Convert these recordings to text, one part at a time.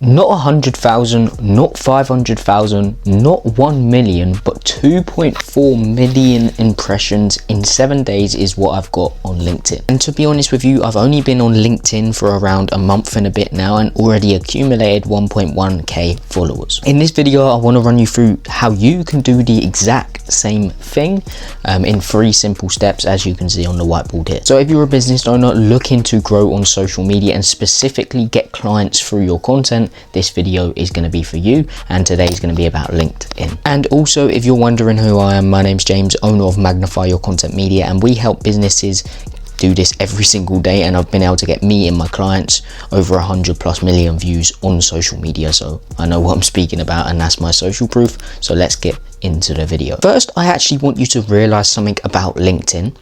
Not 100,000, not 500,000, not 1 million, but 2.4 million impressions in 7 days is what I've got on LinkedIn. And to be honest with you, I've only been on LinkedIn for around a month and a bit now and already accumulated 1.1k followers. In this video, I want to run you through how you can do the exact same thing in 3 simple steps, as you can see on the whiteboard here. So if you're a business owner looking to grow on social media and specifically get clients through your content, this video is going to be for you, and today is going to be about LinkedIn. And also, if you're wondering who I am, my name's James, owner of Magnify Your Content Media, and we help businesses do this every single day, and I've been able to get me and my clients over 100+ million views on social media, so I know what I'm speaking about, and that's my social proof. So let's get into the video. First, I actually want you to realize something about LinkedIn.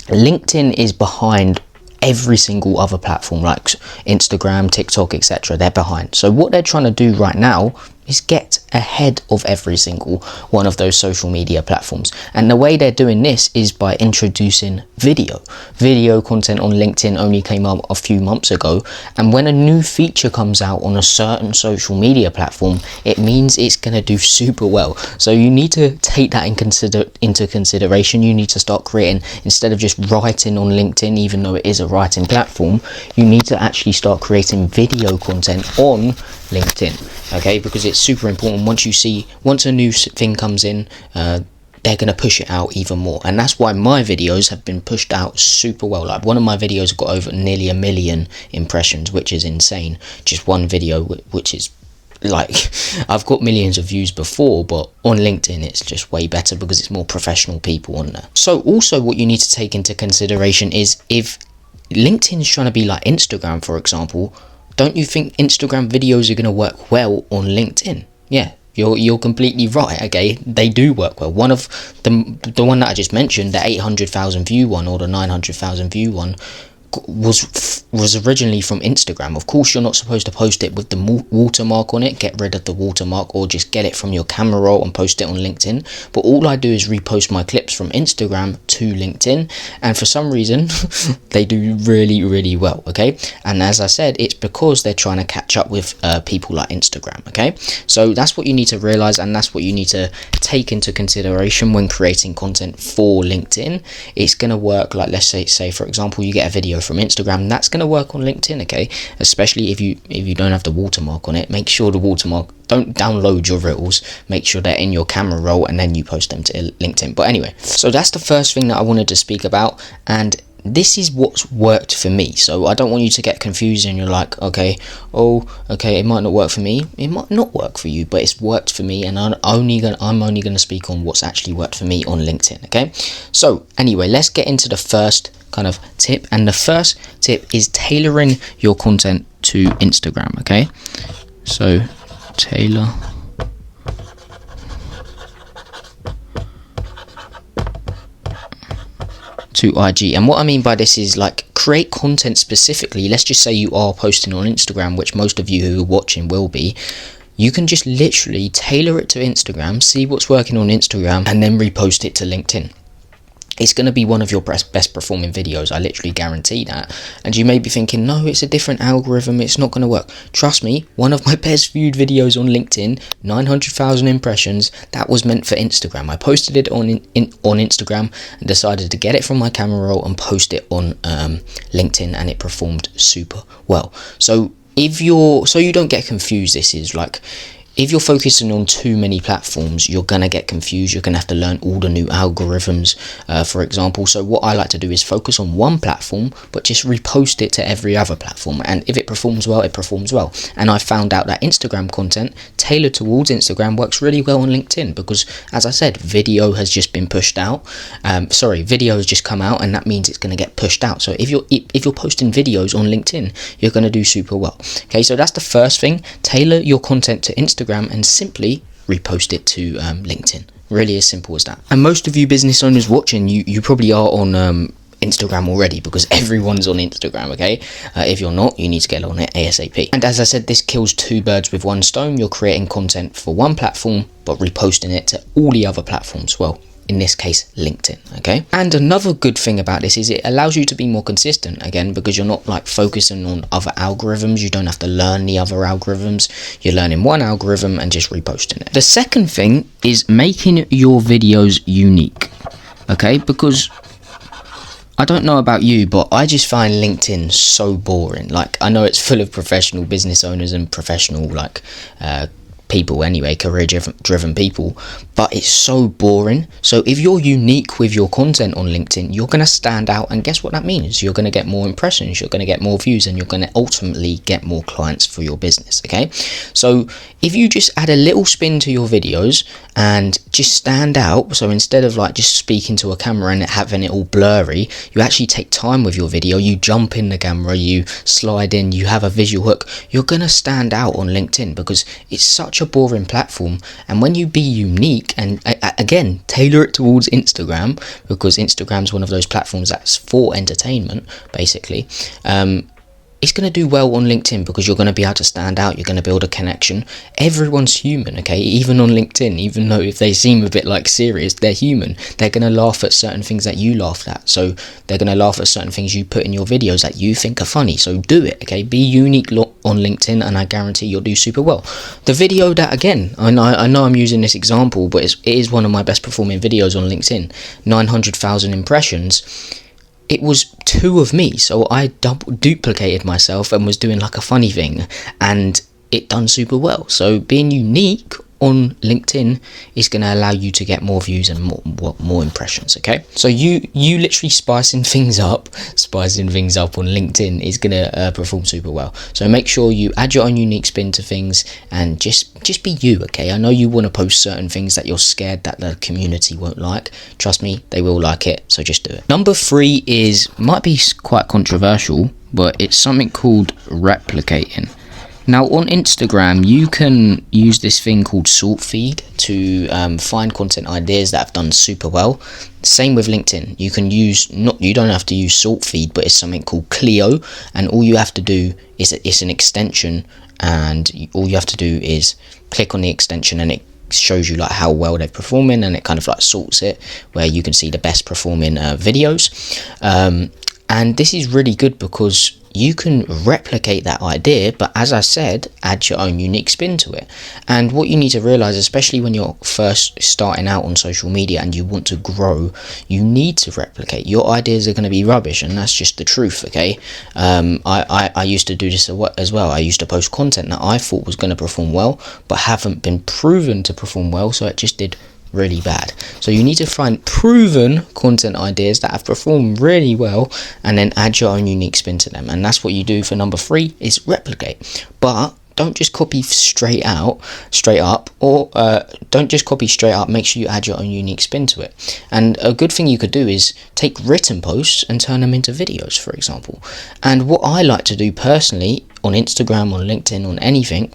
LinkedIn is behind every single other platform like Instagram, TikTok, etc. They're behind. So what they're trying to do right now is get ahead of every single one of those social media platforms. And the way they're doing this is by introducing video. Video content on LinkedIn only came up a few months ago. And when a new feature comes out on a certain social media platform, it means it's going to do super well. So you need to take that into consideration. You need to start creating, instead of just writing on LinkedIn, even though it is a writing platform, you need to actually start creating video content on LinkedIn, okay? Because it's super important. Once a new thing comes in, they're going to push it out even more, and that's why my videos have been pushed out super well. Like one of my videos got over nearly 1 million impressions, which is insane. Just one video, which is like, I've got millions of views before, but on LinkedIn it's just way better because it's more professional people on there. So also what you need to take into consideration is, if LinkedIn's trying to be like Instagram, for example, don't you think Instagram videos are going to work well on LinkedIn? Yeah, you're completely right, okay? They do work well. One of the one that I just mentioned, the 800,000 view one or the 900,000 view one, was originally from Instagram. Of course, you're not supposed to post it with the watermark on it. Get rid of the watermark, or just get it from your camera roll and post it on LinkedIn. But all I do is repost my clips from Instagram to LinkedIn, and for some reason they do really well, okay? And as I said, it's because they're trying to catch up with people like Instagram, okay? So that's what you need to realize, and that's what you need to take into consideration when creating content for LinkedIn. It's going to work, like, let's say for example, you get a video from Instagram, that's going to work on LinkedIn, okay? Especially if you don't have the watermark on it. Make sure the watermark, don't download your reels, make sure they're in your camera roll, and then you post them to LinkedIn. But anyway, so that's the first thing that I wanted to speak about, and this is what's worked for me. So I don't want you to get confused and you're like, okay, it might not work for me. It might not work for you, but it's worked for me, and I'm only gonna speak on what's actually worked for me on LinkedIn, okay? So anyway, let's get into the first kind of tip, and the first tip is tailoring your content to Instagram, okay? So tailor to IG. And what I mean by this is, like, create content specifically. Let's just say you are posting on Instagram, which most of you who are watching will be. You can just literally tailor it to Instagram, see what's working on Instagram, and then repost it to LinkedIn. It's going to be one of your best performing videos, I literally guarantee that. And you may be thinking, no, it's a different algorithm, it's not going to work. Trust me, one of my best viewed videos on LinkedIn, 900,000 impressions, that was meant for Instagram. I posted it on Instagram and decided to get it from my camera roll and post it on LinkedIn, and it performed super well. So you don't get confused, this is like, if you're focusing on too many platforms, you're going to get confused. You're going to have to learn all the new algorithms, for example. So what I like to do is focus on one platform, but just repost it to every other platform. And if it performs well, it performs well. And I found out that Instagram content tailored towards Instagram works really well on LinkedIn because, as I said, video has just been pushed out. Video has just come out, and that means it's going to get pushed out. So if you're posting videos on LinkedIn, you're going to do super well. Okay, so that's the first thing. Tailor your content to Instagram and simply repost it to LinkedIn. Really as simple as that. And most of you business owners watching, you probably are on Instagram already, because everyone's on Instagram, okay? If you're not, you need to get on it ASAP. And as I said, this kills 2 birds with 1 stone. You're creating content for one platform, but reposting it to all the other platforms. Well, in this case LinkedIn. Okay, and another good thing about this is it allows you to be more consistent, again, because you're not like focusing on other algorithms. You don't have to learn the other algorithms. You're learning one algorithm and just reposting it. The second thing is making your videos unique. Okay, because I don't know about you, but I just find LinkedIn so boring. Like, I know it's full of professional business owners and professional like people anyway, career driven people, but it's so boring. So if you're unique with your content on LinkedIn, you're going to stand out, and guess what that means? You're going to get more impressions, you're going to get more views, and you're going to ultimately get more clients for your business. Okay, so if you just add a little spin to your videos and just stand out, so instead of like just speaking to a camera and having it all blurry, you actually take time with your video, you jump in the camera, you slide in, you have a visual hook, you're going to stand out on LinkedIn, because it's such a boring platform. And when you be unique, and again, tailor it towards Instagram, because Instagram's one of those platforms that's for entertainment basically, it's going to do well on LinkedIn, because you're going to be able to stand out, you're going to build a connection. Everyone's human, okay? Even on LinkedIn, even though if they seem a bit like serious, they're human. They're going to laugh at certain things that you laughed at. So they're going to laugh at certain things you put in your videos that you think are funny. So do it, okay? Be unique on LinkedIn, and I guarantee you'll do super well. The video that, again, I know I'm using this example, but it is one of my best performing videos on LinkedIn, 900,000 impressions. It was 2 of me, so I duplicated myself and was doing like a funny thing, and it done super well. So being unique on LinkedIn is going to allow you to get more views and more impressions. Okay, so you literally spicing things up on LinkedIn is going to perform super well. So make sure you add your own unique spin to things, and just be you. Okay, I know you want to post certain things that you're scared that the community won't like. Trust me, they will like it, so just do it. Number 3 might be quite controversial, but it's something called replicating. Now on Instagram, you can use this thing called sort feed to find content ideas that have done super well. Same with LinkedIn. You don't have to use sort feed, but it's something called Clio, and all you have to do is, it's an extension, and all you have to do is click on the extension, and it shows you like how well they're performing, and it kind of like sorts it where you can see the best performing videos. And this is really good because you can replicate that idea, but as I said, add your own unique spin to it. And what you need to realize, especially when you're first starting out on social media and you want to grow, you need to replicate. Your ideas are going to be rubbish, and that's just the truth. Okay, I used to do this as well. I used to post content that I thought was going to perform well, but haven't been proven to perform well, so it just did really bad. So you need to find proven content ideas that have performed really well, and then add your own unique spin to them. And that's what you do for number 3, is replicate. But don't just copy straight up, or don't just copy straight up. Make sure you add your own unique spin to it. And a good thing you could do is take written posts and turn them into videos, for example. And what I like to do personally on Instagram, on LinkedIn, on anything,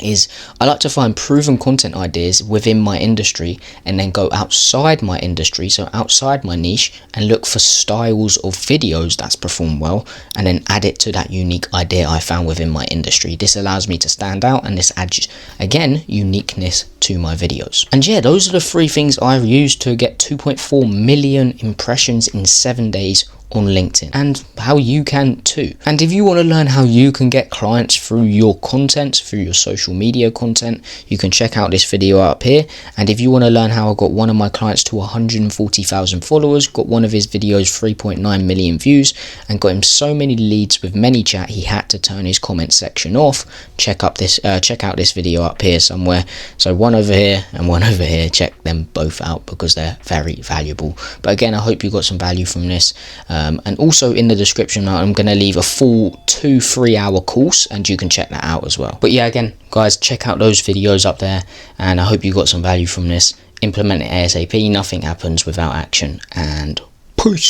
is I like to find proven content ideas within my industry, and then go outside my industry, so outside my niche, and look for styles of videos that's performed well, and then add it to that unique idea I found within my industry. This allows me to stand out, and this adds, again, uniqueness to my videos. And yeah, those are the 3 things I've used to get 2.4 million impressions in 7 days on LinkedIn, and how you can too. And if you want to learn how you can get clients through your content, through your social media content, you can check out this video up here. And if you want to learn how I got one of my clients to 140,000 followers, got one of his videos 3.9 million views, and got him so many leads with ManyChat he had to turn his comment section off, check out this video up here somewhere. So one over here and one over here, check them both out because they're very valuable. But again, I hope you got some value from this. And also in the description, I'm going to leave a full 2-3 hour course, and you can check that out as well. But yeah, again, guys, check out those videos up there, and I hope you got some value from this. Implement it ASAP. Nothing happens without action, and peace.